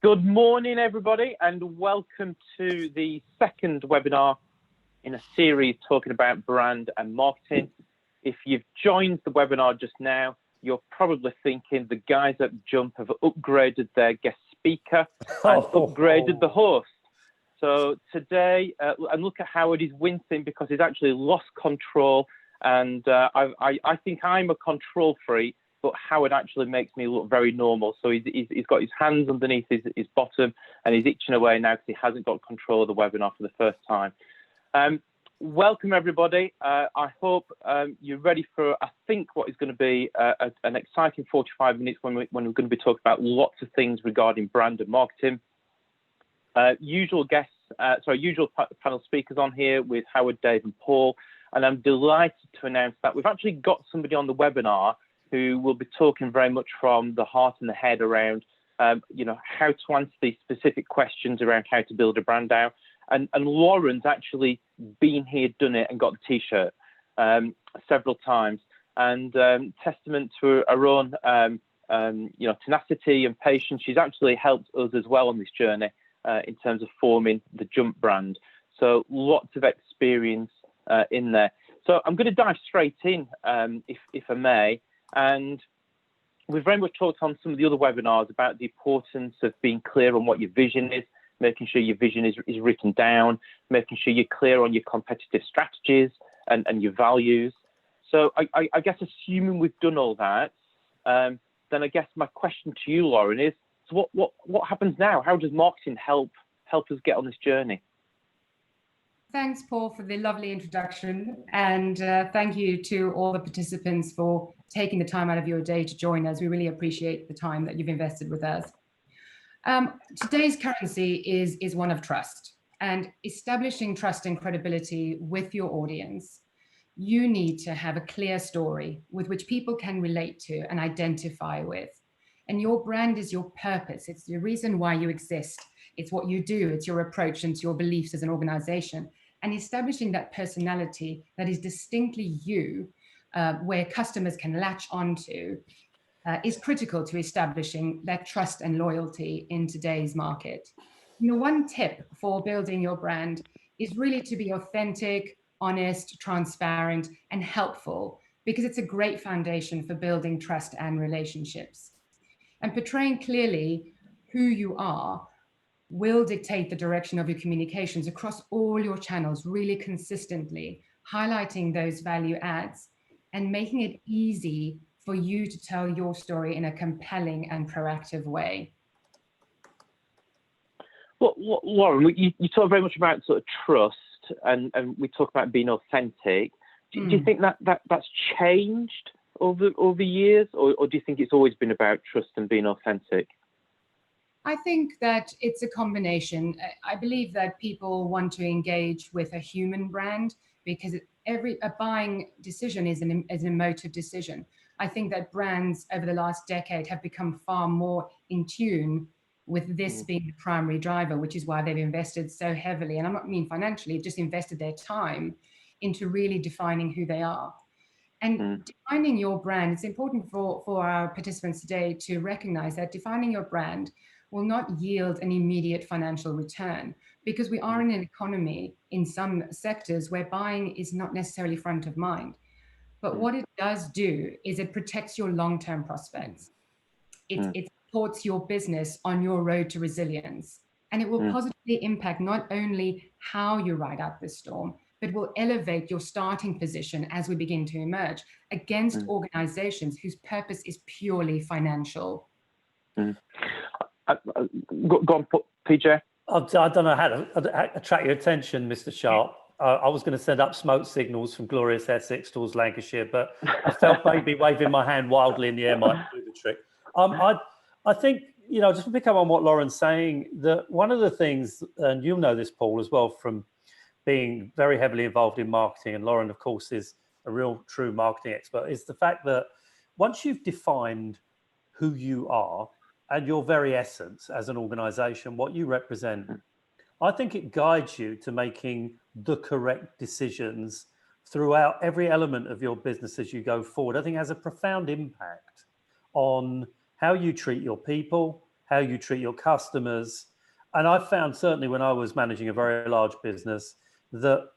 Good morning, everybody, and welcome to the second webinar in a series talking about brand and marketing. If you've joined the webinar just now, you're probably thinking the guys at Jump have upgraded their guest speaker and upgraded the host. So today, and look at Howard, he's wincing because he's actually lost control, and I think I'm a control freak, but Howard actually makes me look very normal. So he's got his hands underneath his bottom and he's itching away now because he hasn't got control of the webinar for the first time. Welcome, everybody. I hope you're ready for, I think, what is going to be an exciting 45 minutes when we're going to be talking about lots of things regarding brand and marketing. Usual panel speakers on here with Howard, Dave and Paul. And I'm delighted to announce that we've actually got somebody on the webinar who will be talking very much from the heart and the head around, how to answer these specific questions around how to build a brand out. And Lauren's actually been here, done it, and got the T-shirt several times. And testament to her own, tenacity and patience. She's actually helped us as well on this journey in terms of forming the Jump brand. So lots of experience in there. So I'm going to dive straight in, if I may. And we've very much talked on some of the other webinars about the importance of being clear on what your vision is, making sure your vision is written down, making sure you're clear on your competitive strategies and your values. So I guess assuming we've done all that, then I guess my question to you, Lauren, is so what happens now? How does marketing help us get on this journey? Thanks, Paul, for the lovely introduction. And thank you to all the participants for taking the time out of your day to join us. We really appreciate the time that you've invested with us. Today's currency is one of trust, and establishing trust and credibility with your audience. You need to have a clear story with which people can relate to and identify with. And your brand is your purpose. It's the reason why you exist. It's what you do. It's your approach and your beliefs as an organization. And establishing that personality that is distinctly you, where customers can latch onto, is critical to establishing that trust and loyalty in today's market. One tip for building your brand is really to be authentic, honest, transparent, and helpful, because it's a great foundation for building trust and relationships. And portraying clearly who you are will dictate the direction of your communications across all your channels really consistently, highlighting those value adds and making it easy for you to tell your story in a compelling and proactive way. Well, Lauren, you talk very much about sort of trust and we talk about being authentic. Do you think that's changed over years, or do you think it's always been about trust and being authentic? I think that it's a combination. I believe that people want to engage with a human brand because a buying decision is an emotive decision. I think that brands over the last decade have become far more in tune with this being the primary driver, which is why they've invested so heavily, and I don't mean financially, just invested their time into really defining who they are. And defining your brand, it's important for our participants today to recognize that defining your brand will not yield an immediate financial return, because we are in an economy in some sectors where buying is not necessarily front of mind. But what it does do is it protects your long-term prospects. It supports your business on your road to resilience. And it will positively impact not only how you ride out this storm, but will elevate your starting position as we begin to emerge against organizations whose purpose is purely financial. Go on, PJ. I don't know how to attract your attention, Mr. Sharp. I was going to send up smoke signals from glorious Essex towards Lancashire, but I felt maybe waving my hand wildly in the air might do the trick. I think, just to pick up on what Lauren's saying, that one of the things, and you'll know this, Paul, as well, from being very heavily involved in marketing, and Lauren, of course, is a real true marketing expert, is the fact that once you've defined who you are and your very essence as an organization, what you represent, I think it guides you to making the correct decisions throughout every element of your business as you go forward. I think it has a profound impact on how you treat your people, how you treat your customers. And I found, certainly when I was managing a very large business, that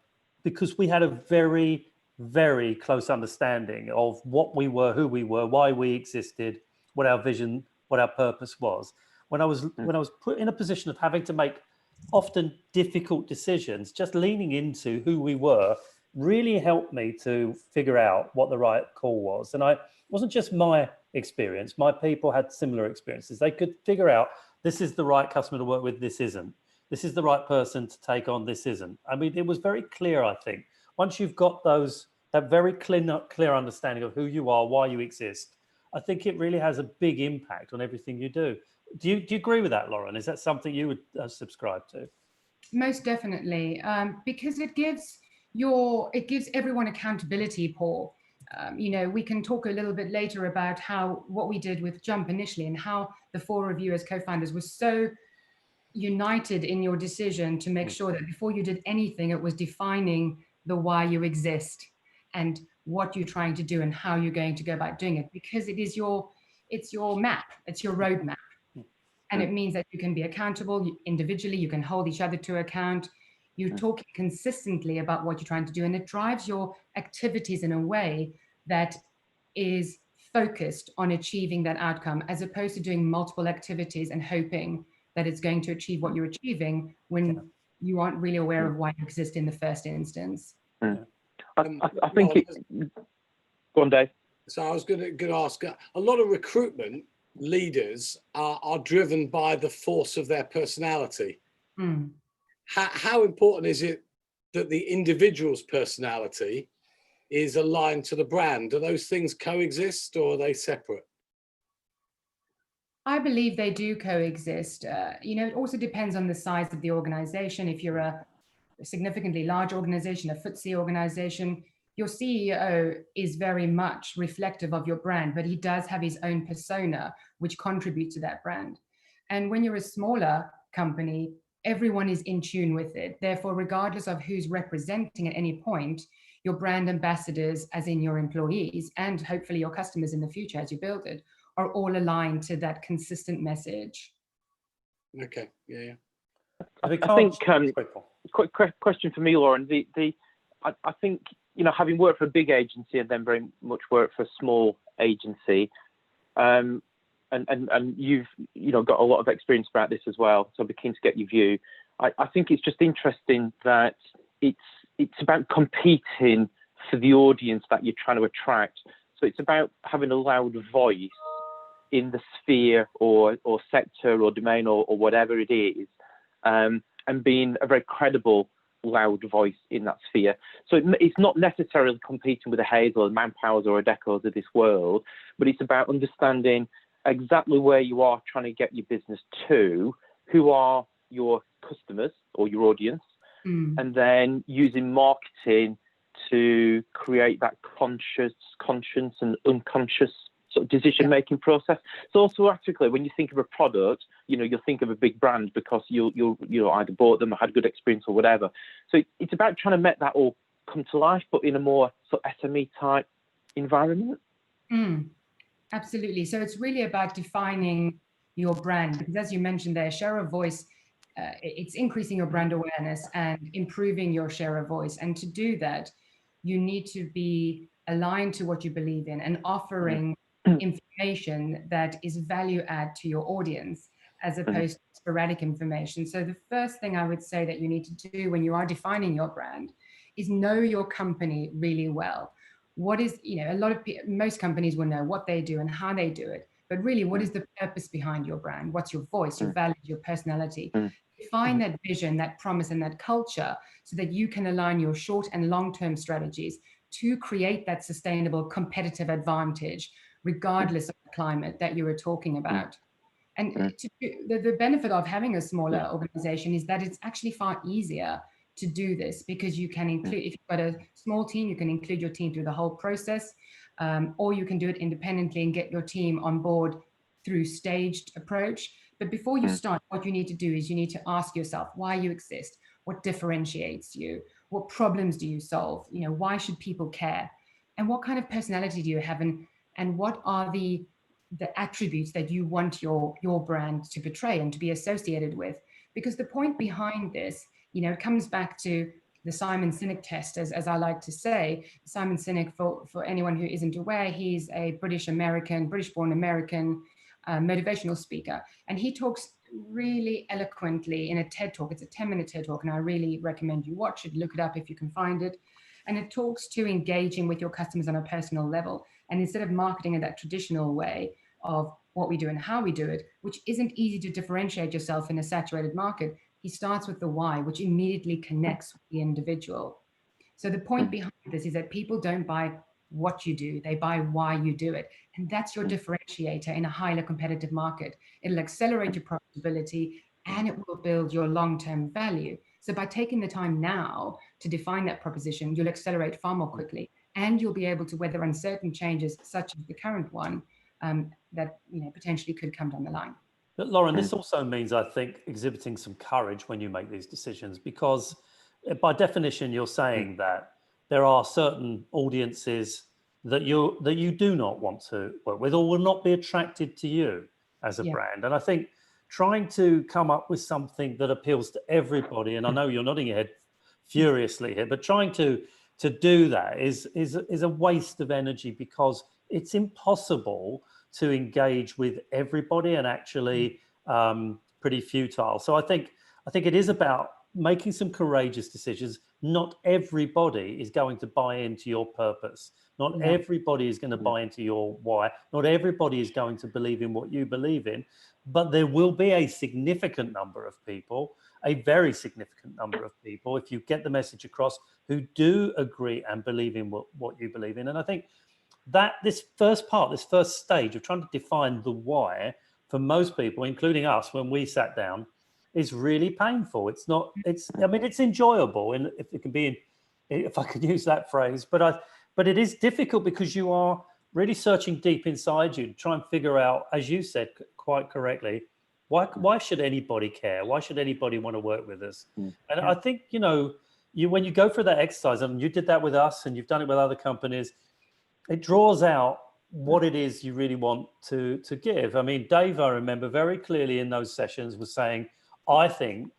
because we had a very, very close understanding of what we were, who we were, why we existed, what our vision, what our purpose was. When I was put in a position of having to make often difficult decisions, just leaning into who we were really helped me to figure out what the right call was. And it wasn't just my experience. My people had similar experiences. They could figure out, this is the right customer to work with, this isn't. This is the right person to take on, this isn't. I mean, it was very clear, I think. Once you've got that very clear understanding of who you are, why you exist, I think it really has a big impact on everything you do. Do you agree with that, Lauren? Is that something you would subscribe to? Most definitely, because it gives everyone accountability, Paul. We can talk a little bit later about what we did with Jump initially and how the four of you as co-founders were so united in your decision to make sure that before you did anything, it was defining the why you exist and what you're trying to do and how you're going to go about doing it, because it's your map, it's your roadmap. And it means that you can be accountable individually, you can hold each other to account, you're talking consistently about what you're trying to do, and it drives your activities in a way that is focused on achieving that outcome, as opposed to doing multiple activities and hoping that it's going to achieve what you're achieving when you aren't really aware of why you exist in the first instance. I think go on, Dave. So I was going to ask, a lot of recruitment leaders are driven by the force of their personality. How important is it that the individual's personality is aligned to the brand? Do those things coexist, or are they separate? I believe they do coexist. It also depends on the size of the organization. If you're a significantly large organization, a FTSE organization, your CEO is very much reflective of your brand, but he does have his own persona, which contributes to that brand. And when you're a smaller company, everyone is in tune with it. Therefore, regardless of who's representing at any point, your brand ambassadors, as in your employees, and hopefully your customers in the future as you build it, are all aligned to that consistent message. Okay, yeah. I think quick question for me, Lauren. I think, having worked for a big agency and then very much worked for a small agency, and you've got a lot of experience about this as well, so I'd be keen to get your view. I think it's just interesting that it's about competing for the audience that you're trying to attract. So it's about having a loud voice in the sphere or sector or domain or whatever it is, and being a very credible loud voice in that sphere. So it's not necessarily competing with a Hazel, a Manpowers or a Decos of this world, but it's about understanding exactly where you are trying to get your business to, who are your customers or your audience, and then using marketing to create that conscious and unconscious sort of decision-making process. So automatically, when you think of a product, you'll think of a big brand because you'll either bought them or had a good experience or whatever. So it's about trying to make that all come to life, but in a more sort of SME type environment. Absolutely. So it's really about defining your brand, because as you mentioned there, share of voice, it's increasing your brand awareness and improving your share of voice. And to do that, you need to be aligned to what you believe in and offering information that is value add to your audience, as opposed to sporadic information. So the first thing I would say that you need to do when you are defining your brand is know your company really well. What is, most companies will know what they do and how they do it, but really, what is the purpose behind your brand? What's your voice, your values, your personality? Define that vision, that promise, and that culture so that you can align your short and long-term strategies to create that sustainable competitive advantage, regardless of the climate that you were talking about. And the benefit of having a smaller organization is that it's actually far easier to do this, because you can include, if you've got a small team, you can include your team through the whole process, or you can do it independently and get your team on board through staged approach. But before you start, what you need to do is you need to ask yourself why you exist, what differentiates you, what problems do you solve, why should people care, and what kind of personality do you have, and what are the the attributes that you want your brand to portray and to be associated with. Because the point behind this, it comes back to the Simon Sinek test, as I like to say. Simon Sinek, for anyone who isn't aware, he's a British-born American motivational speaker. And he talks really eloquently in a TED Talk. It's a 10-minute TED Talk, and I really recommend you watch it, look it up if you can find it. And it talks to engaging with your customers on a personal level. And instead of marketing in that traditional way of what we do and how we do it, which isn't easy to differentiate yourself in a saturated market, he starts with the why, which immediately connects with the individual. So the point behind this is that people don't buy what you do, they buy why you do it. And that's your differentiator in a highly competitive market. It'll accelerate your profitability and it will build your long-term value. So by taking the time now to define that proposition, you'll accelerate far more quickly, and you'll be able to weather uncertain changes such as the current one that potentially could come down the line. But Lauren, this also means, I think, exhibiting some courage when you make these decisions, because by definition, you're saying that there are certain audiences that you do not want to work with or will not be attracted to you as a brand. And I think trying to come up with something that appeals to everybody, and I know you're nodding your head furiously here, but trying to do that is a waste of energy, because it's impossible to engage with everybody, and actually pretty futile. So I think it is about making some courageous decisions. Not everybody is going to buy into your purpose. Not everybody is going to buy into your why. Not everybody is going to believe in what you believe in, but there will be a significant number of people, a very significant number of people, if you get the message across, who do agree and believe in what you believe in. And I think that this first stage of trying to define the why for most people, including us, when we sat down, is really painful. It's enjoyable, and if it can be, if I could use that phrase, but it is difficult, because you are really searching deep inside you to try and figure out, as you said quite correctly, why should anybody care? Why should anybody want to work with us? And I think, when you go through that exercise, and you did that with us and you've done it with other companies, it draws out what it is you really want to give. I mean, Dave, I remember very clearly in those sessions, was saying, I think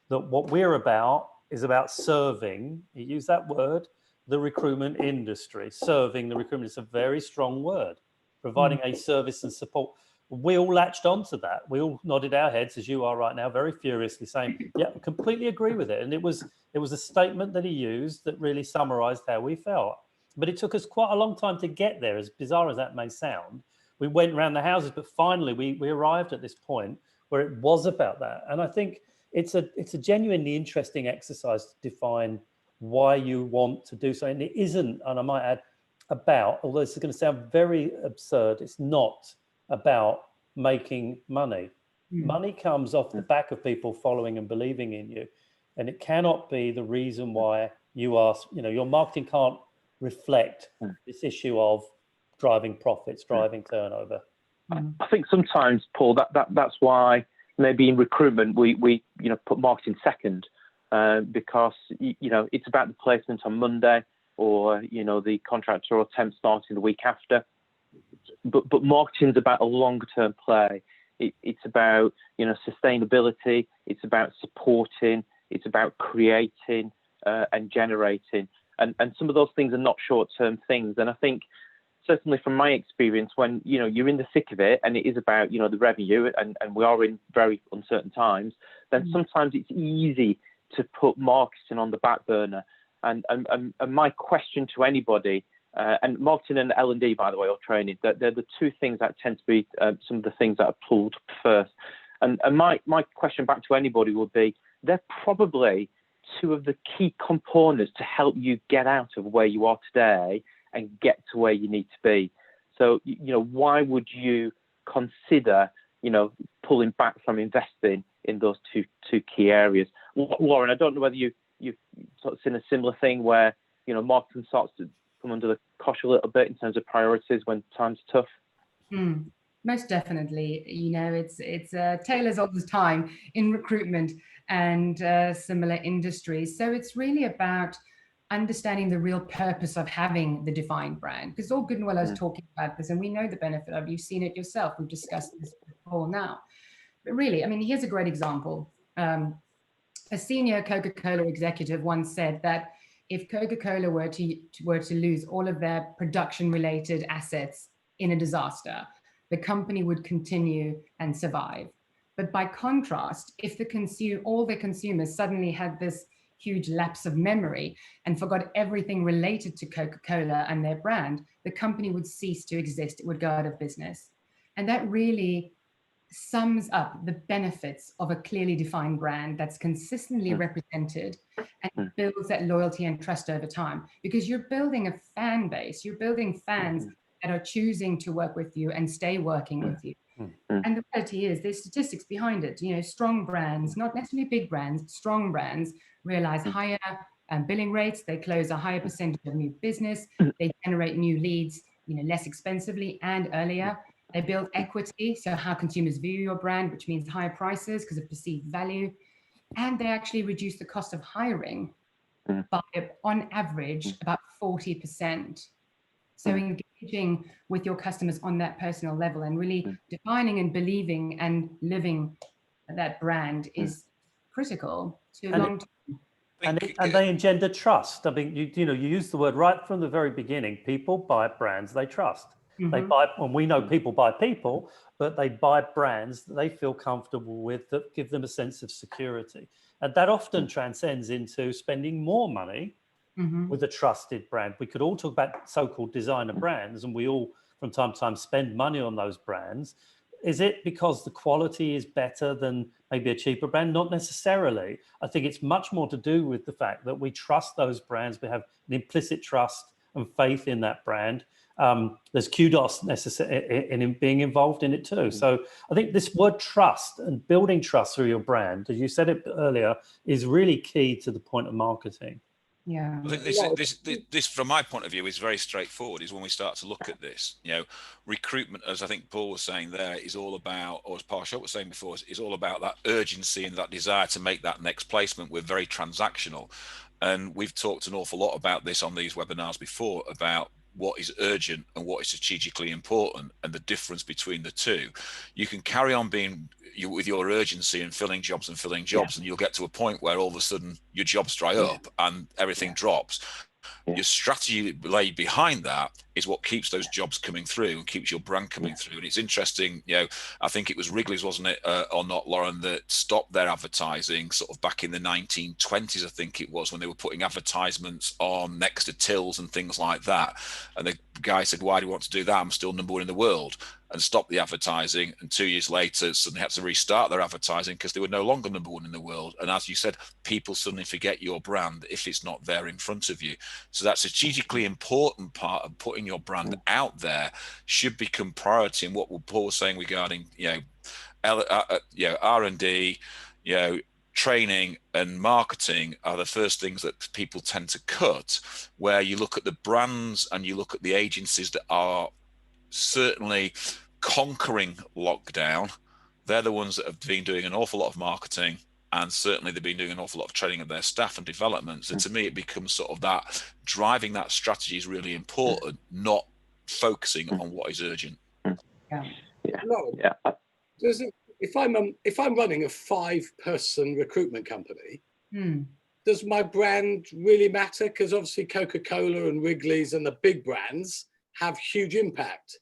that what we're about is about serving, he used that word, the recruitment industry. Serving the recruitment is a very strong word, providing a service and support. We all latched onto that. We all nodded our heads, as you are right now, very furiously saying, yeah, completely agree with it. And it was a statement that he used that really summarized how we felt. But it took us quite a long time to get there, as bizarre as that may sound. We went around the houses, but finally we arrived at this point where it was about that. And I think it's a genuinely interesting exercise to define why you want to do so. And it isn't, and I might add, about, although this is going to sound very absurd, it's not about making money. Money comes off the back of people following and believing in you. And it cannot be the reason why you are, your marketing can't reflect this issue of driving profits, driving turnover. I think sometimes, Paul, that's why maybe in recruitment we put marketing second, because it's about the placement on Monday, or the contractor or temp starting the week after. But marketing's about a longer term play. It's about sustainability. It's about supporting. It's about creating and generating. And some of those things are not short-term things. And I think, certainly from my experience, when you're in the thick of it, and it is about the revenue, and we are in very uncertain times, then sometimes it's easy to put marketing on the back burner. And my question to anybody, and marketing and L&D, by the way, or training, they're the two things that tend to be some of the things that are pulled first. And my question back to anybody would be, they're probably two of the key components to help you get out of where you are today and get to where you need to be. So, why would you consider, pulling back from investing in those two key areas? Lauren, I don't know whether you've sort of seen a similar thing where, marketing starts to come under the cosh a little bit in terms of priorities when times are tough. Most definitely. It's a tale as old as time in recruitment and similar industries. So it's really about understanding the real purpose of having the defined brand. Because all good and well us talking about this, and we know the benefit of it. You've seen it yourself. We've discussed this before now. But really, I mean, here's a great example. A senior Coca-Cola executive once said that if Coca-Cola were to lose all of their production-related assets in a disaster, the company would continue and survive. But by contrast, if all the consumers suddenly had this huge lapse of memory and forgot everything related to Coca-Cola and their brand, the company would cease to exist. It would go out of business. And that really sums up the benefits of a clearly defined brand that's consistently represented and builds that loyalty and trust over time, because you're building a fan base, you're building fans that are choosing to work with you and stay working with you. And the reality is there's statistics behind it. You know, strong brands, not necessarily big brands, strong brands realize higher billing rates, they close a higher percentage of new business, they generate new leads, you know, less expensively and earlier. They build equity, so how consumers view your brand, which means higher prices because of perceived value. And they actually reduce the cost of hiring by, on average, about 40%. So engaging with your customers on that personal level and really defining and believing and living that brand is critical to long-term. And they engender trust. I mean, you know, you use the word right from the very beginning. People buy brands they trust. They buy, and we know people buy people, but they buy brands that they feel comfortable with, that give them a sense of security. And that often transcends into spending more money with a trusted brand. We could all talk about so-called designer brands, and we all from time to time spend money on those brands. Is it because the quality is better than maybe a cheaper brand? Not necessarily. I think it's much more to do with the fact that we trust those brands. We have an implicit trust and faith in that brand. There's kudos necessary in being involved in it too. So I think this word trust and building trust through your brand, as you said it earlier, is really key to the point of marketing. Yeah, I think this, from my point of view, is very straightforward. Is when we start to look at this, you know, recruitment, as I think Paul was saying there, is all about, or as Paul Schott was saying before, is all about that urgency and that desire to make that next placement. We're very transactional, and we've talked an awful lot about this on these webinars before, about what is urgent and what is strategically important and the difference between the two. You can carry on being with your urgency and filling jobs and you'll get to a point where all of a sudden your jobs dry up and everything drops. Your strategy laid behind that is what keeps those jobs coming through and keeps your brand coming through. And it's interesting, you know, I think it was Wrigley's, wasn't it, or not, Lauren, that stopped their advertising sort of back in the 1920s, I think it was, when they were putting advertisements on next to tills and things like that. And the guy said, why do you want to do that? I'm still number one in the world. And stopped the advertising, and 2 years later suddenly had to restart their advertising because they were no longer number one in the world. And as you said, people suddenly forget your brand if it's not there in front of you. So that strategically important part of putting your brand out there should become priority. And what Paul was saying regarding, you know, R&D, you know, training and marketing are the first things that people tend to cut, where you look at the brands and you look at the agencies that are certainly conquering lockdown. They're the ones that have been doing an awful lot of marketing, and certainly they've been doing an awful lot of training of their staff and development. So to me, it becomes sort of that driving that strategy is really important, not focusing on what is urgent. If I'm running a 5-person recruitment company, does my brand really matter? Because obviously Coca-Cola and Wrigley's and the big brands have huge impact.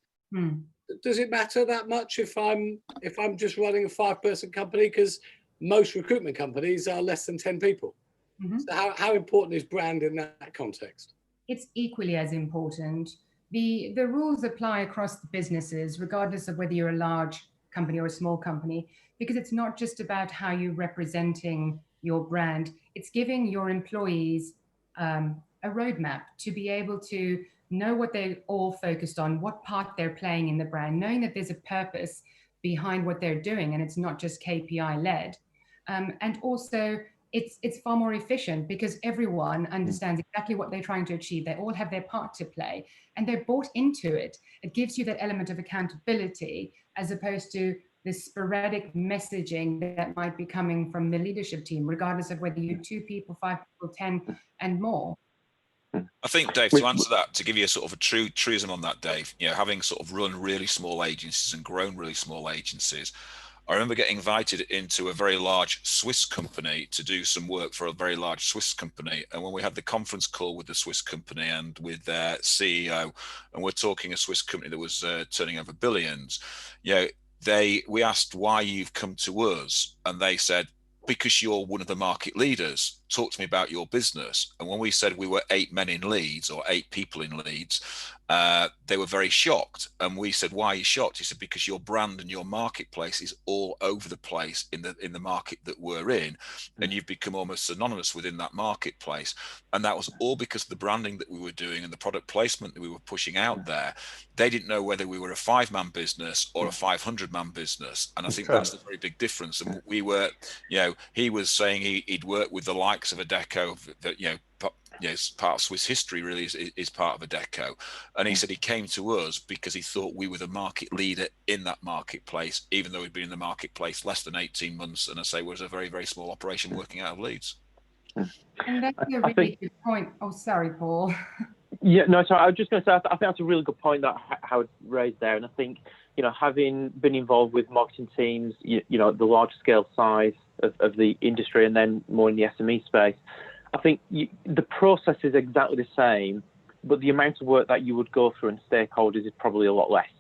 Does it matter that much if I'm just running a 5-person company? Because most recruitment companies are less than 10 people. So how important is brand in that context? It's equally as important. The rules apply across the businesses, regardless of whether you're a large company or a small company, because it's not just about how you're representing your brand. It's giving your employees a roadmap to be able to know what they're all focused on, what part they're playing in the brand, knowing that there's a purpose behind what they're doing and it's not just KPI led. And also it's far more efficient because everyone understands exactly what they're trying to achieve. They all have their part to play and they're bought into it. It gives you that element of accountability as opposed to this sporadic messaging that might be coming from the leadership team, regardless of whether you're 2 people, 5 people, 10 and more. I think, Dave, to answer that, to give you a sort of a truism on that, Dave, having sort of run really small agencies and grown really small agencies, I remember getting invited into a very large Swiss company to do some work for a very large Swiss company. And when we had the conference call with the Swiss company and with their CEO, and we're talking a Swiss company that was turning over billions, we asked why you've come to us, and they said, because you're one of the market leaders, talk to me about your business. And when we said we were 8 men in Leeds, or 8 people in Leeds, they were very shocked. And we said, why are you shocked? He said, because your brand and your marketplace is all over the place in the market that we're in, and you've become almost synonymous within that marketplace. And that was all because of the branding that we were doing and the product placement that we were pushing out there. They didn't know whether we were a 5-man business or a 500-man business. And I think that's the very big difference. And we were, he was saying he'd worked with the likes of Adecco, that, part of Swiss history really is part of Adecco. And he said he came to us because he thought we were the market leader in that marketplace, even though we'd been in the marketplace less than 18 months. And I say was a very, very small operation working out of Leeds. And that's a really good point. Oh, sorry, Paul. Yeah, no, sorry. I was just going to say, I think that's a really good point that Howard raised there. And I think, having been involved with marketing teams, the large scale size of the industry and then more in the SME space, I think the process is exactly the same, but the amount of work that you would go through and stakeholders is probably a lot less.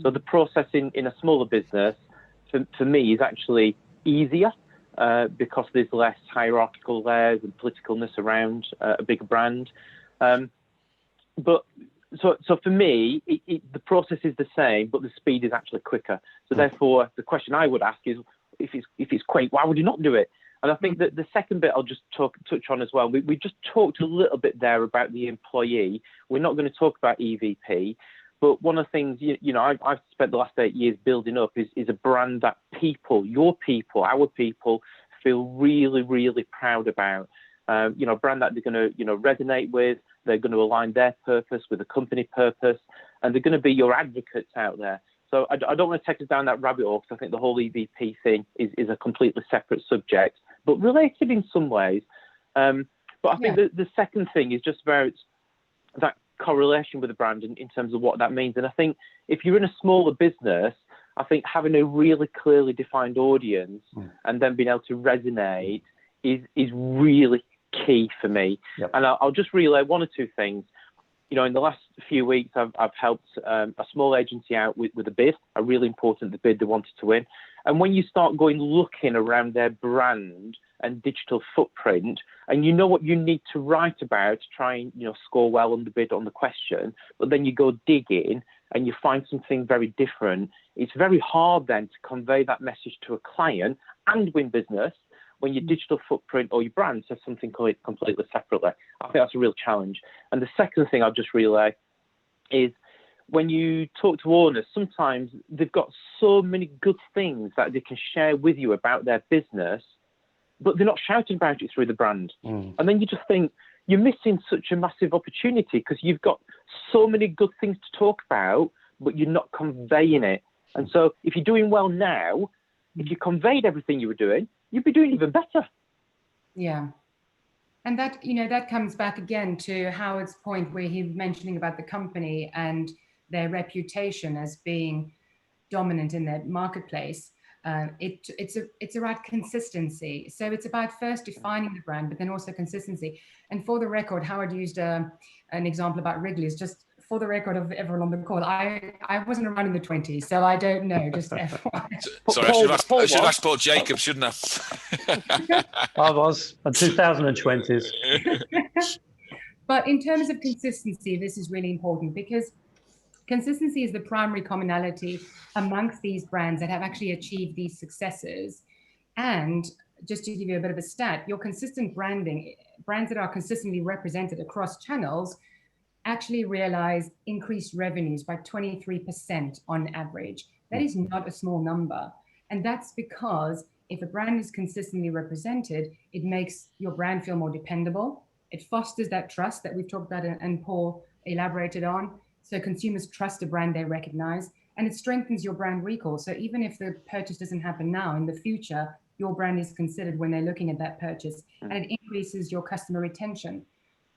So the process in a smaller business, for me, is actually easier because there's less hierarchical layers and politicalness around a bigger brand. But so for me, the process is the same, but the speed is actually quicker. So therefore, the question I would ask is, if it's quick, why would you not do it? And I think that the second bit I'll just touch on as well. We just talked a little bit there about the employee. We're not going to talk about EVP, but one of the things I've spent the last 8 years building up is a brand that your people, our people, feel really, really proud about. A brand that they're going to resonate with. They're going to align their purpose with the company purpose, and they're going to be your advocates out there. So I don't want to take us down that rabbit hole, because I think the whole EVP thing is a completely separate subject, but related in some ways. But I think the second thing is just about that correlation with the brand in terms of what that means. And I think if you're in a smaller business, I think having a really clearly defined audience and then being able to resonate is really key for me. Yep. And I'll just relay one or two things. In the last few weeks, I've helped a small agency out with a bid, a really important bid they wanted to win. And when you start looking around their brand and digital footprint, and you know what you need to write about to try and score well on the bid on the question, but then you go digging and you find something very different, it's very hard then to convey that message to a client and win business when your digital footprint or your brand says something completely separately. I think that's a real challenge. And the second thing I'll just relay is, when you talk to owners, sometimes they've got so many good things that they can share with you about their business, but they're not shouting about it through the brand. And then you just think, you're missing such a massive opportunity, because you've got so many good things to talk about, but you're not conveying it. And so if you're doing well now, if you conveyed everything you were doing, you'd be doing even better. Yeah. And that, that comes back again to Howard's point, where he's mentioning about the company and their reputation as being dominant in their marketplace. It's about consistency. So it's about first defining the brand, but then also consistency. And for the record, Howard used an example about Wrigley's. Just for the record of everyone on the call, I wasn't around in the 20s, so I don't know. Just FYI. Sorry, I should have asked Paul Jacob, shouldn't I? I was in 2020s. But in terms of consistency, this is really important, because consistency is the primary commonality amongst these brands that have actually achieved these successes. And just to give you a bit of a stat, your consistent branding, brands that are consistently represented across channels, actually realize increased revenues by 23% on average. That is not a small number. And that's because if a brand is consistently represented, it makes your brand feel more dependable. It fosters that trust that we've talked about and Paul elaborated on. So consumers trust a brand they recognize, and it strengthens your brand recall. So even if the purchase doesn't happen now, in the future, your brand is considered when they're looking at that purchase, and it increases your customer retention.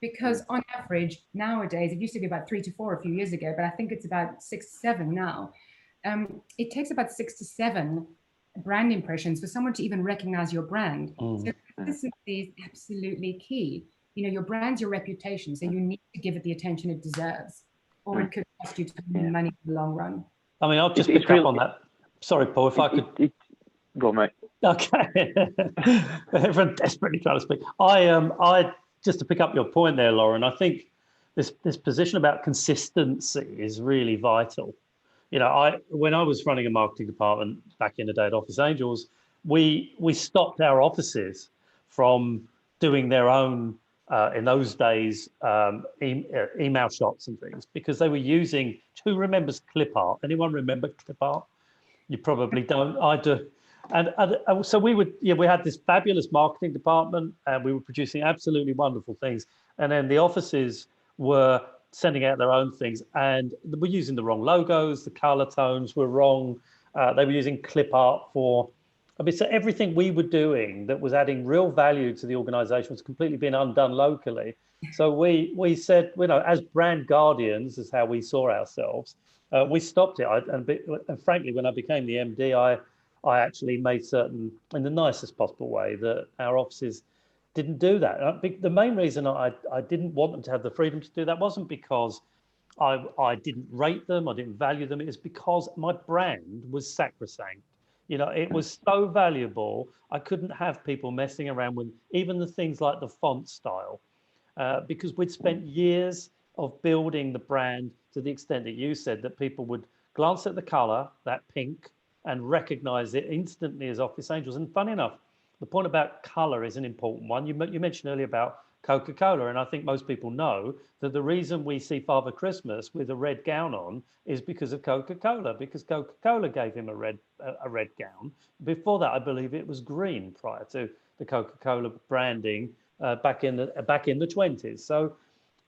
because on average nowadays, it used to be about 3 to 4 a few years ago, but I think it's about 6 to 7 now. It takes about 6 to 7 brand impressions for someone to even recognize your brand. So consistency is absolutely key. You know, your brand's your reputation, so you need to give it the attention it deserves, or it could cost you time and money in the long run. I mean, I'll just pick up on that. Sorry, Paul, if I could. Go on, mate. Okay. Everyone desperately trying to speak. I just to pick up your point there, Lauren, I think this position about consistency is really vital. You know, when I was running a marketing department back in the day at Office Angels, we stopped our offices from doing their own, in those days, email shots and things, because they were using, who remembers clip art? Anyone remember clip art? You probably don't. I do. And so we had this fabulous marketing department, and we were producing absolutely wonderful things. And then the offices were sending out their own things, and we're using the wrong logos, the color tones were wrong. They were using clip art for, so everything we were doing that was adding real value to the organization was completely being undone locally. So we said, you know, as brand guardians, is how we saw ourselves. We stopped it. And frankly, when I became the MD, I actually made certain, in the nicest possible way, that our offices didn't do that. The main reason I didn't want them to have the freedom to do that wasn't because I didn't rate them, I didn't value them. It was because my brand was sacrosanct. You know, it was so valuable. I couldn't have people messing around with even the things like the font style, because we'd spent years of building the brand to the extent that you said that people would glance at the color, that pink, and recognize it instantly as Office Angels. And funny enough, the point about color is an important one. You mentioned earlier about Coca-Cola, and I think most people know that the reason we see Father Christmas with a red gown on is because of Coca-Cola, because Coca-Cola gave him a red gown. Before that, I believe it was green prior to the Coca-Cola branding back in the 20s. So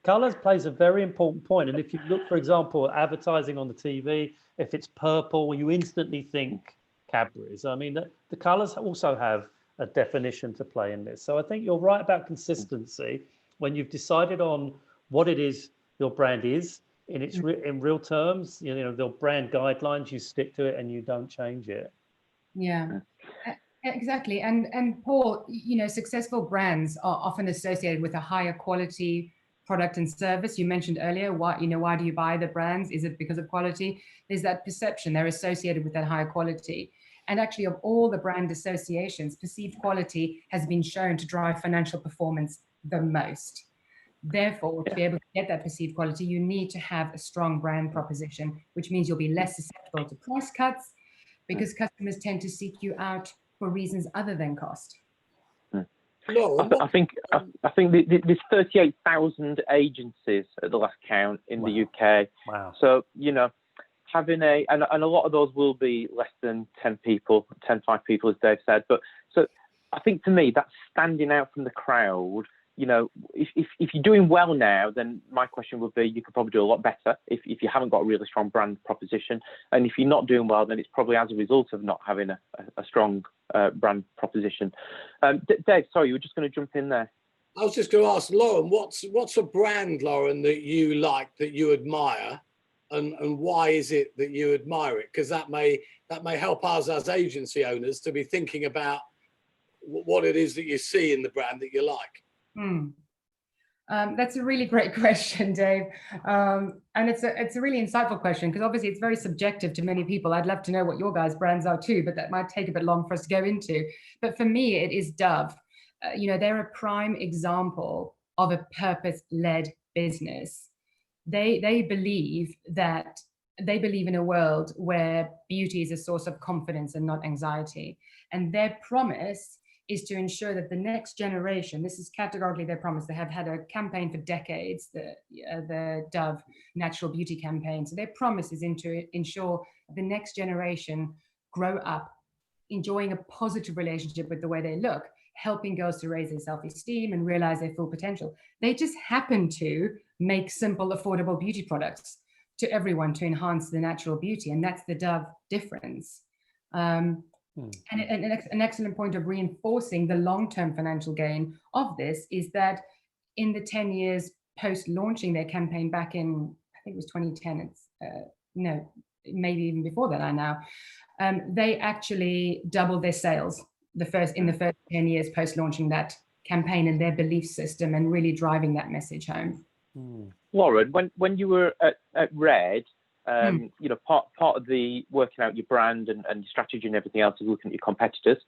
colors plays a very important point. And if you look, for example, at advertising on the TV, if it's purple, you instantly think Cadbury's. I mean, the colors also have a definition to play in this. So I think you're right about consistency. When you've decided on what it is your brand is in real terms, you know, the brand guidelines, you stick to it and you don't change it. Yeah, exactly. And Paul, you know, successful brands are often associated with a higher quality product and service. You mentioned earlier, why do you buy the brands? Is it because of quality? There's that perception they're associated with that higher quality. And actually, of all the brand associations, perceived quality has been shown to drive financial performance the most. Therefore, to be able to get that perceived quality, you need to have a strong brand proposition, which means you'll be less susceptible to price cuts, because customers tend to seek you out for reasons other than cost. I think there's 38,000 agencies at the last count in the UK. Wow. So, you know, having and a lot of those will be less than 5 people, as Dave said. But so I think, to me, that's standing out from the crowd. You know, if you're doing well now, then my question would be, you could probably do a lot better if you haven't got a really strong brand proposition. And if you're not doing well, then it's probably as a result of not having a strong brand proposition. Dave, sorry, you were just going to jump in there. I was just going to ask Lauren, what's a brand, Lauren, that you like, that you admire, and why is it that you admire it? Because that may help us as agency owners to be thinking about what it is that you see in the brand that you like. That's a really great question, Dave. And it's a really insightful question, because obviously it's very subjective to many people. I'd love to know what your guys' brands are too, but that might take a bit long for us to go into. But for me, it is Dove. You know, they're a prime example of a purpose-led business. They believe in a world where beauty is a source of confidence and not anxiety. And their promise is to ensure that the next generation, this is categorically their promise. They have had a campaign for decades, the Dove Natural Beauty campaign. So their promise is to ensure the next generation grow up enjoying a positive relationship with the way they look, helping girls to raise their self-esteem and realize their full potential. They just happen to make simple, affordable beauty products to everyone to enhance the natural beauty. And that's the Dove difference. And an excellent point of reinforcing the long-term financial gain of this is that in the 10 years post launching their campaign back in, I think it was 2010, it's no, maybe even before that now, they actually doubled their sales in the first 10 years post launching that campaign and their belief system, and really driving that message home. Lauren, when you were at Red, you know, part of the working out your brand and your strategy and everything else is looking at your competitors.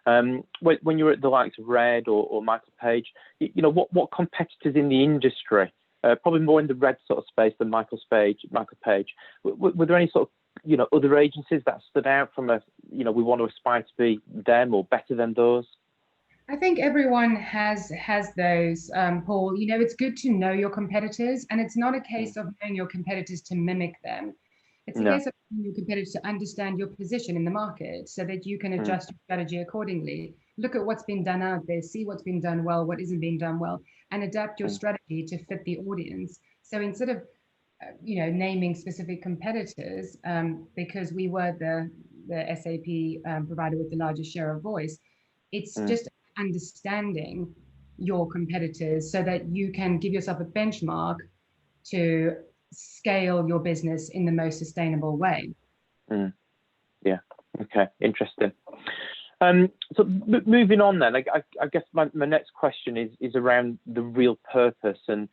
When you were at the likes of Red or Michael Page, you know, what competitors in the industry, probably more in the Red sort of space than Michael Page, were there any sort of, you know, other agencies that stood out from a, you know, we want to aspire to be them or better than those? I think everyone has those, Paul. You know, it's good to know your competitors, and it's not a case of knowing your competitors to mimic them. It's a case of knowing your competitors to understand your position in the market so that you can adjust your strategy accordingly. Look at what's been done out there, see what's been done well, what isn't being done well, and adapt your strategy to fit the audience. So instead of, you know, naming specific competitors, because we were the SAP provider with the largest share of voice, it's just understanding your competitors so that you can give yourself a benchmark to scale your business in the most sustainable way. Yeah, okay, interesting. So moving on then, I guess my next question is around the real purpose and,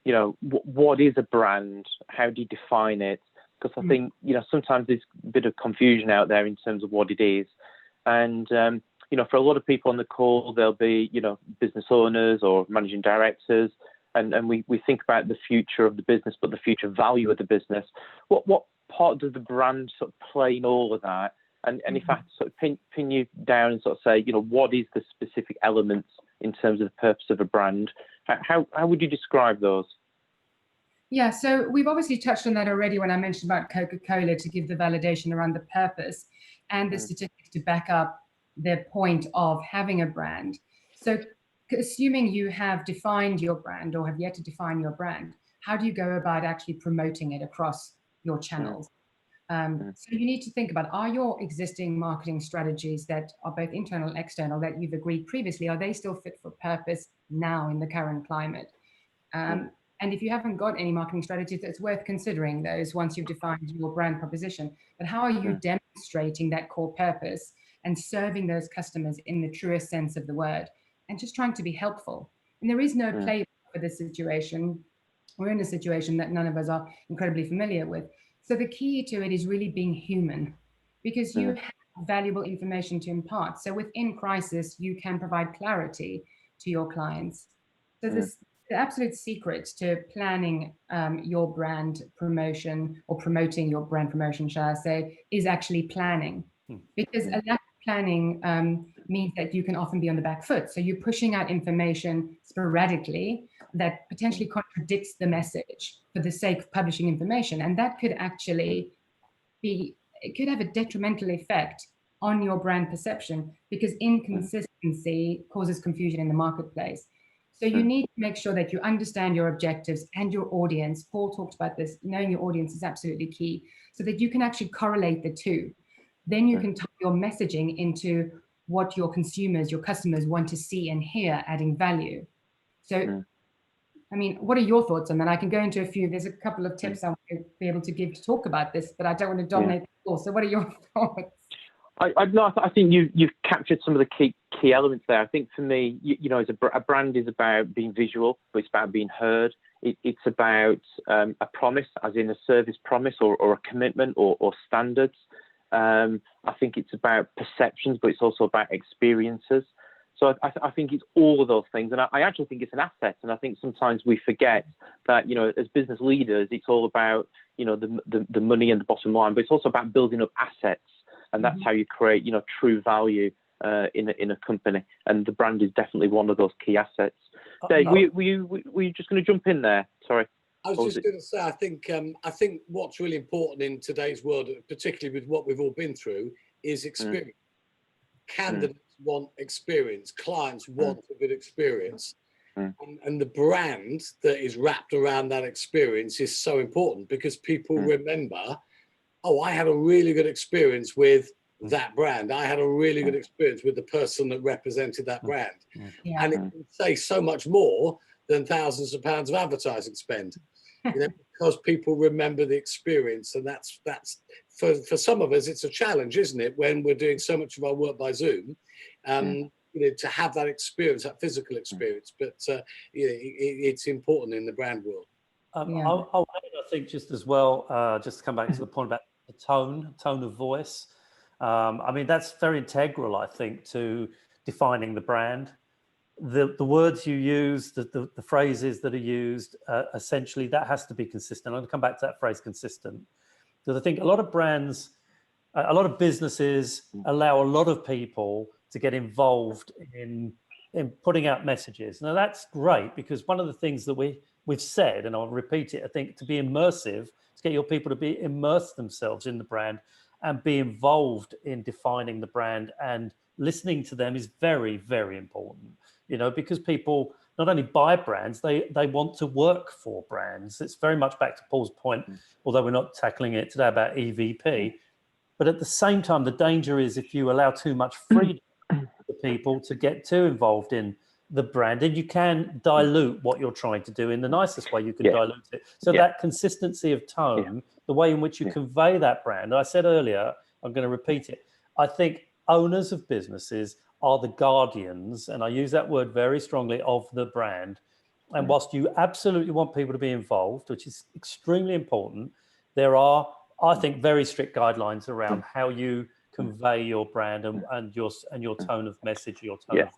you know, what is a brand? How do you define it? Because I think, you know, sometimes there's a bit of confusion out there in terms of what it is. And, you know, for a lot of people on the call, there'll be, you know, business owners or managing directors, and we think about the future of the business, but the future value of the business. What part does the brand sort of play in all of that? And if I sort of pin you down and sort of say, you know, what is the specific elements in terms of the purpose of a brand? How would you describe those? Yeah, so we've obviously touched on that already when I mentioned about Coca-Cola, to give the validation around the purpose and the statistics to back up the point of having a brand. So assuming you have defined your brand or have yet to define your brand, how do you go about actually promoting it across your channels? So you need to think about, are your existing marketing strategies that are both internal and external that you've agreed previously, are they still fit for purpose now in the current climate? And if you haven't got any marketing strategies, it's worth considering those once you've defined your brand proposition. But how are you demonstrating that core purpose and serving those customers in the truest sense of the word, and just trying to be helpful? And there is no playbook for this situation. We're in a situation that none of us are incredibly familiar with. So the key to it is really being human, because you have valuable information to impart. So within crisis, you can provide clarity to your clients. So the absolute secret to planning your brand promotion, or promoting your brand promotion, shall I say, is actually planning. Because a lack of planning means that you can often be on the back foot. So you're pushing out information sporadically that potentially contradicts the message for the sake of publishing information. And that could actually it could have a detrimental effect on your brand perception, because inconsistency causes confusion in the marketplace. So you need to make sure that you understand your objectives and your audience. Paul talked about this. Knowing your audience is absolutely key, so that you can actually correlate the two. Then you can tie your messaging into what your consumers, your customers want to see and hear, adding value. So, I mean, what are your thoughts on that? I can go into a few. There's a couple of tips I want to be able to give to talk about this, but I don't want to dominate the floor. So what are your thoughts? I think you've captured some of the key elements there. I think for me, you know, as a brand is about being visual, but it's about being heard. It's about a promise, as in a service promise or a commitment or standards. I think it's about perceptions, but it's also about experiences. So I think it's all of those things, and I actually think it's an asset. And I think sometimes we forget that, you know, as business leaders, it's all about, you know, the money and the bottom line, but it's also about building up assets. And that's how you create, you know, true value in a company. And the brand is definitely one of those key assets. Dave, were you just going to jump in there? Sorry. I was just going to say, I think what's really important in today's world, particularly with what we've all been through, is experience. Candidates want experience. Clients want a good experience. And the brand that is wrapped around that experience is so important, because people remember, oh, I had a really good experience with that brand. I had a really good experience with the person that represented that brand. And it can say so much more than thousands of pounds of advertising spend. You know, because people remember the experience, and that's for some of us, it's a challenge, isn't it, when we're doing so much of our work by Zoom, you know, to have that experience, that physical experience. But you know, it's important in the brand world. I think just as well, just to come back to the point about the tone of voice. I mean, that's very integral, I think, to defining the brand. The words you use, the phrases that are used, essentially, that has to be consistent. I'm going to come back to that phrase, consistent, because I think a lot of brands, a lot of businesses allow a lot of people to get involved in putting out messages. Now, that's great, because one of the things that we've said, and I'll repeat it, I think to be immersive, to get your people to immerse themselves in the brand and be involved in defining the brand and listening to them is very, very important. You know, because people not only buy brands, they want to work for brands. It's very much back to Paul's point, although we're not tackling it today about EVP. But at the same time, the danger is if you allow too much freedom for people to get too involved in the brand, and you can dilute what you're trying to do in the nicest way you can dilute it. So that consistency of tone, the way in which you convey that brand. I said earlier, I'm going to repeat it. I think owners of businesses are the guardians, and I use that word very strongly, of the brand. And whilst you absolutely want people to be involved, which is extremely important, there are, I think, very strict guidelines around how you convey your brand and your tone of message, your tone of...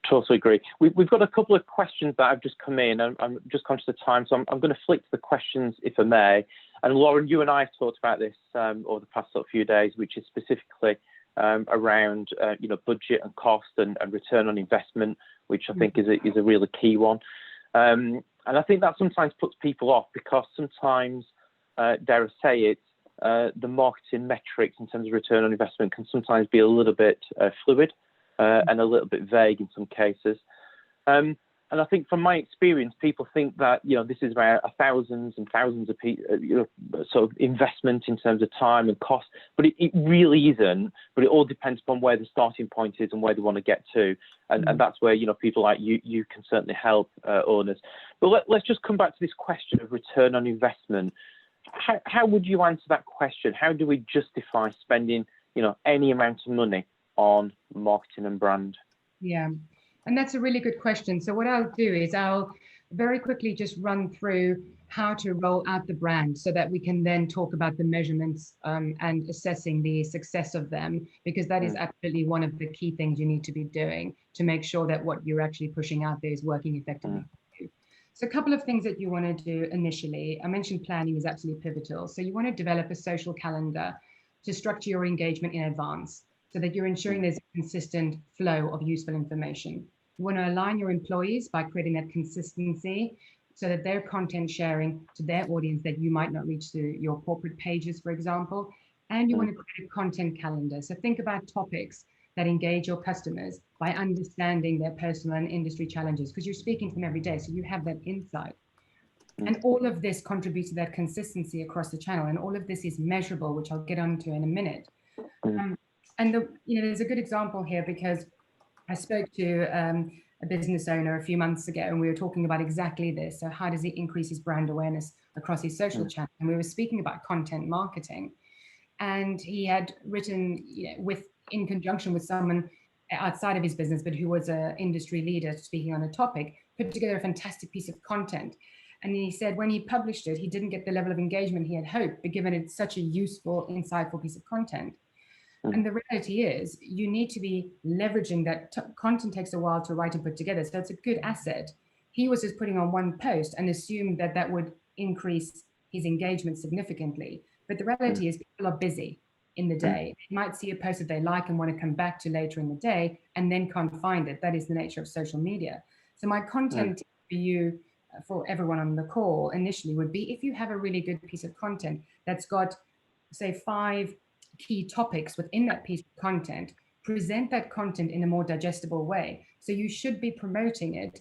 Totally agree. We've got a couple of questions that have just come in. I'm just conscious of time, so I'm going to flick to the questions, if I may. And Lauren, you and I have talked about this over the past few days, which is specifically around you know, budget and cost and return on investment, which I think is a really key one. And I think that sometimes puts people off, because sometimes, dare I say it, the marketing metrics in terms of return on investment can sometimes be a little bit fluid and a little bit vague in some cases. And I think from my experience, people think that, you know, this is about thousands and thousands of people, you know, sort of investment in terms of time and cost, but it really isn't. But it all depends upon where the starting point is and where they want to get to. And that's where, you know, people like you can certainly help owners. But let's just come back to this question of return on investment. How would you answer that question? How do we justify spending, you know, any amount of money on marketing and brand? Yeah. And that's a really good question. So what I'll do is I'll very quickly just run through how to roll out the brand so that we can then talk about the measurements and assessing the success of them, because that is absolutely one of the key things you need to be doing to make sure that what you're actually pushing out there is working effectively. So a couple of things that you want to do initially. I mentioned planning is absolutely pivotal. So you want to develop a social calendar to structure your engagement in advance so that you're ensuring there's a consistent flow of useful information. You want to align your employees by creating that consistency so that they're content sharing to their audience that you might not reach through your corporate pages, for example. And you want to create a content calendar. So think about topics that engage your customers by understanding their personal and industry challenges, because you're speaking to them every day, so you have that insight. And all of this contributes to that consistency across the channel, and all of this is measurable, which I'll get onto in a minute. And there's a good example here, because I spoke to a business owner a few months ago, and we were talking about exactly this. So how does he increase his brand awareness across his social channels? And we were speaking about content marketing, and he had written, in conjunction with someone outside of his business, but who was an industry leader speaking on a topic, put together a fantastic piece of content. And he said when he published it, he didn't get the level of engagement he had hoped, but given it's such a useful, insightful piece of content. And the reality is you need to be leveraging that. Content takes a while to write and put together. So it's a good asset. He was just putting on one post and assumed that that would increase his engagement significantly. But the reality is people are busy in the day. They might see a post that they like and want to come back to later in the day and then can't find it. That is the nature of social media. So my content for you, for everyone on the call initially would be, if you have a really good piece of content that's got, say, 5 key topics within that piece of content, present that content in a more digestible way. So you should be promoting it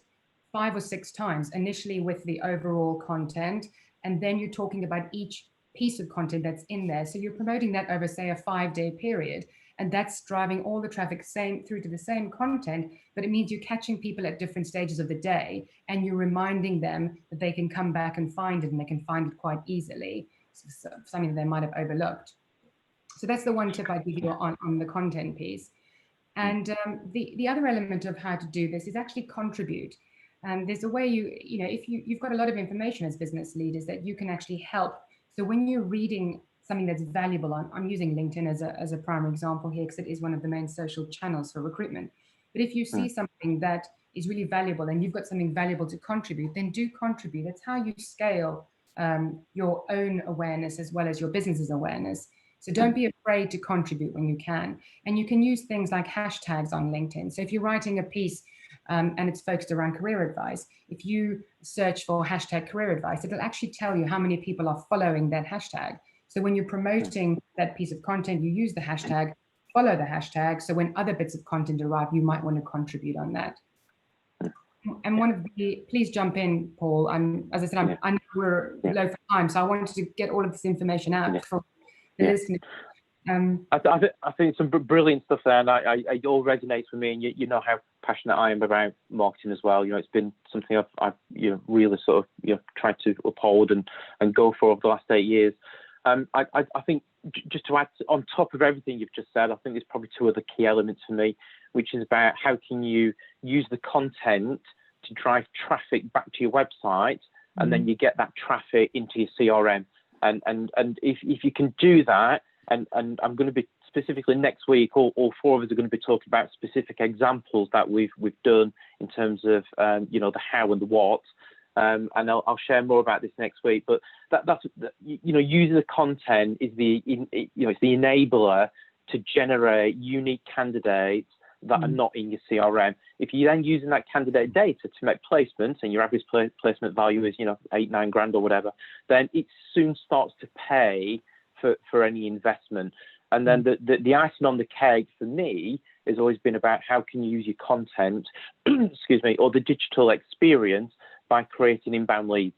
5 or 6 times, initially with the overall content, and then you're talking about each piece of content that's in there. So you're promoting that over, say, a 5-day period, and that's driving all the traffic through to the same content, but it means you're catching people at different stages of the day, and you're reminding them that they can come back and find it, and they can find it quite easily, so something that they might have overlooked. So that's the one tip I give you on the content piece. And the other element of how to do this is actually contribute. There's a way you know, if you've got a lot of information as business leaders that you can actually help. So when you're reading something that's valuable, I'm using LinkedIn as a primary example here, because it is one of the main social channels for recruitment. But if you see something that is really valuable and you've got something valuable to contribute, then do contribute. That's how you scale your own awareness as well as your business's awareness. So don't be afraid to contribute when you can. And you can use things like hashtags on LinkedIn. So if you're writing a piece and it's focused around career advice, if you search for hashtag career advice, it'll actually tell you how many people are following that hashtag. So when you're promoting that piece of content, you use the hashtag, follow the hashtag. So when other bits of content arrive, you might want to contribute on that. And one of the, please jump in, Paul. As I said, I know we're low for time, so I wanted to get all of this information out for the listeners. I think some brilliant stuff there, and it all resonates with me. And you know how passionate I am about marketing as well. You know, it's been something I've really sort of tried to uphold and go for over the last 8 years. I think just to add on top of everything you've just said, I think there's probably two other key elements for me, which is about how can you use the content to drive traffic back to your website, and then you get that traffic into your CRM. And if you can do that, and I'm going to be specifically next week, all four of us are going to be talking about specific examples that we've done in terms of the how and the what. And I'll share more about this next week. But that's using the content is it's the enabler to generate unique candidates that are not in your CRM. If you're then using that candidate data to make placements, and your average placement value is $8-9 grand or whatever, then it soon starts to pay for any investment. And then the icing on the cake for me has always been about how can you use your content, or the digital experience by creating inbound leads.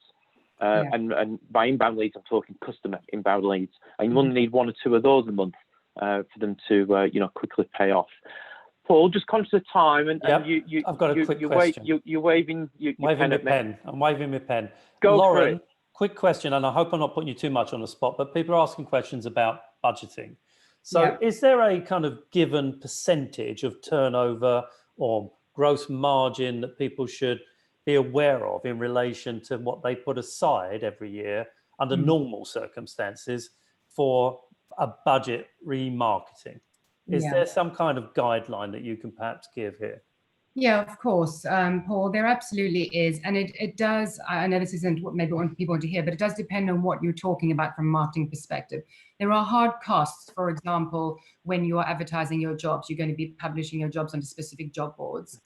And by inbound leads, I'm talking customer inbound leads. And you only need 1 or 2 of those a month for them to quickly pay off. Paul, just conscious of time, and I've got a quick question. You're waving your pen at me. I'm waving my pen. Go Lauren, for it. Quick question, and I hope I'm not putting you too much on the spot, but people are asking questions about budgeting. So is there a kind of given percentage of turnover or gross margin that people should be aware of in relation to what they put aside every year under normal circumstances for a budget remarketing? Is there some kind of guideline that you can perhaps give here? Yeah, of course, Paul, there absolutely is. And it does, I know this isn't what maybe people want to hear, but it does depend on what you're talking about from a marketing perspective. There are hard costs. For example, when you are advertising your jobs, you're going to be publishing your jobs onto specific job boards.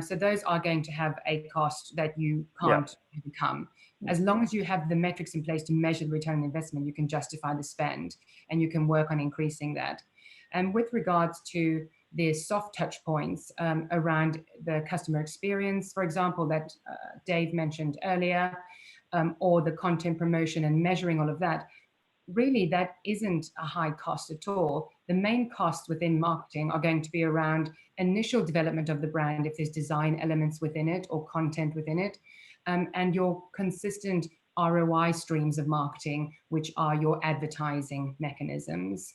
So those are going to have a cost that you can't overcome. As long as you have the metrics in place to measure the return on investment, you can justify the spend, and you can work on increasing that. And with regards to the soft touch points around the customer experience, for example, that Dave mentioned earlier, or the content promotion and measuring all of that, really that isn't a high cost at all. The main costs within marketing are going to be around initial development of the brand, if there's design elements within it or content within it, and your consistent ROI streams of marketing, which are your advertising mechanisms.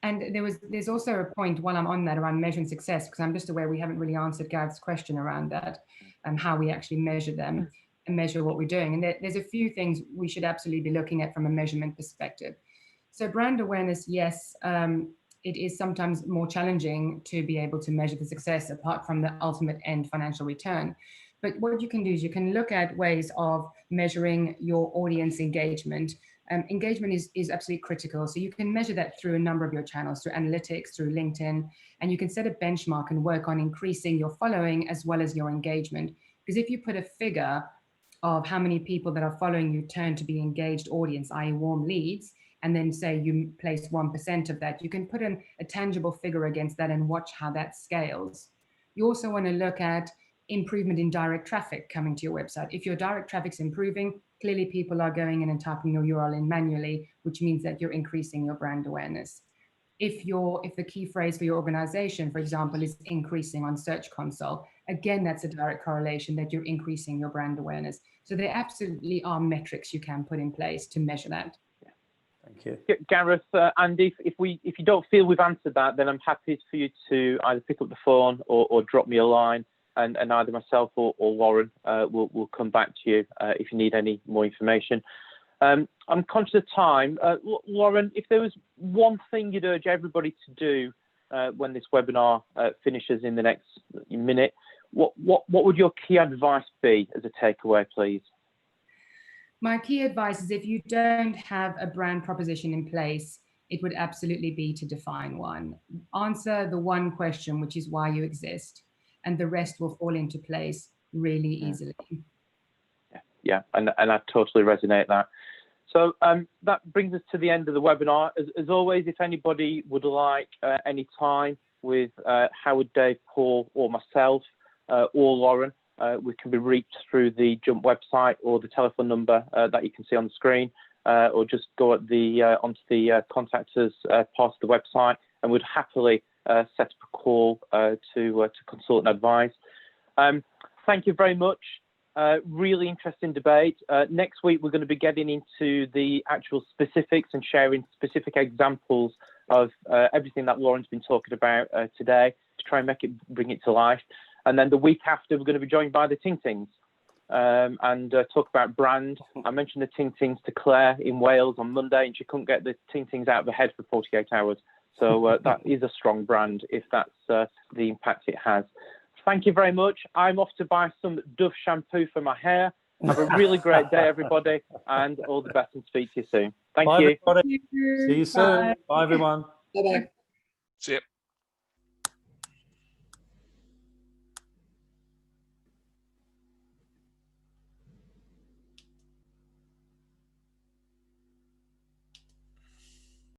And there's also a point while I'm on that around measuring success, because I'm just aware we haven't really answered Gareth's question around that and how we actually measure them and measure what we're doing. And there's a few things we should absolutely be looking at from a measurement perspective. So brand awareness, yes, it is sometimes more challenging to be able to measure the success apart from the ultimate end financial return. But what you can do is you can look at ways of measuring your audience engagement. Engagement is absolutely critical. So you can measure that through a number of your channels, through analytics, through LinkedIn, and you can set a benchmark and work on increasing your following as well as your engagement. Because if you put a figure of how many people that are following you turn to be engaged audience, i.e. warm leads, and then say you place 1% of that, you can put in a tangible figure against that and watch how that scales. You also want to look at improvement in direct traffic coming to your website. If your direct traffic's improving, clearly people are going in and typing your URL in manually, which means that you're increasing your brand awareness. If the key phrase for your organization, for example, is increasing on Search Console, again, that's a direct correlation that you're increasing your brand awareness. So there absolutely are metrics you can put in place to measure that. Thank you. Gareth, Andy, if you don't feel we've answered that, then I'm happy for you to either pick up the phone or drop me a line, and either myself or Lauren will come back to you if you need any more information. I'm conscious of time. Lauren, if there was one thing you'd urge everybody to do when this webinar finishes in the next minute, what would your key advice be as a takeaway, please? My key advice is, if you don't have a brand proposition in place, it would absolutely be to define one. Answer the one question, which is why you exist, and the rest will fall into place really easily. Yeah, and I totally resonate that. So that brings us to the end of the webinar. As always, if anybody would like any time with Howard, Dave, Paul, or myself, or Lauren, we can be reached through the Jump website or the telephone number that you can see on the screen, or just go at onto the contact us part of the website, and we'd happily set up a call to consult and advise. Thank you very much. Really interesting debate. Next week, we're going to be getting into the actual specifics and sharing specific examples of everything that Lauren's been talking about today, to try and bring it to life. And then the week after, we're going to be joined by the Ting Tings and talk about brand. I mentioned the Ting Tings to Claire in Wales on Monday, and she couldn't get the Ting Tings out of her head for 48 hours. So that is a strong brand if that's the impact it has. Thank you very much. I'm off to buy some Dove shampoo for my hair. Have a really great day, everybody, and all the best, and speak to you soon. Thank you. Everybody. See you soon. Bye everyone. Bye-bye. See you.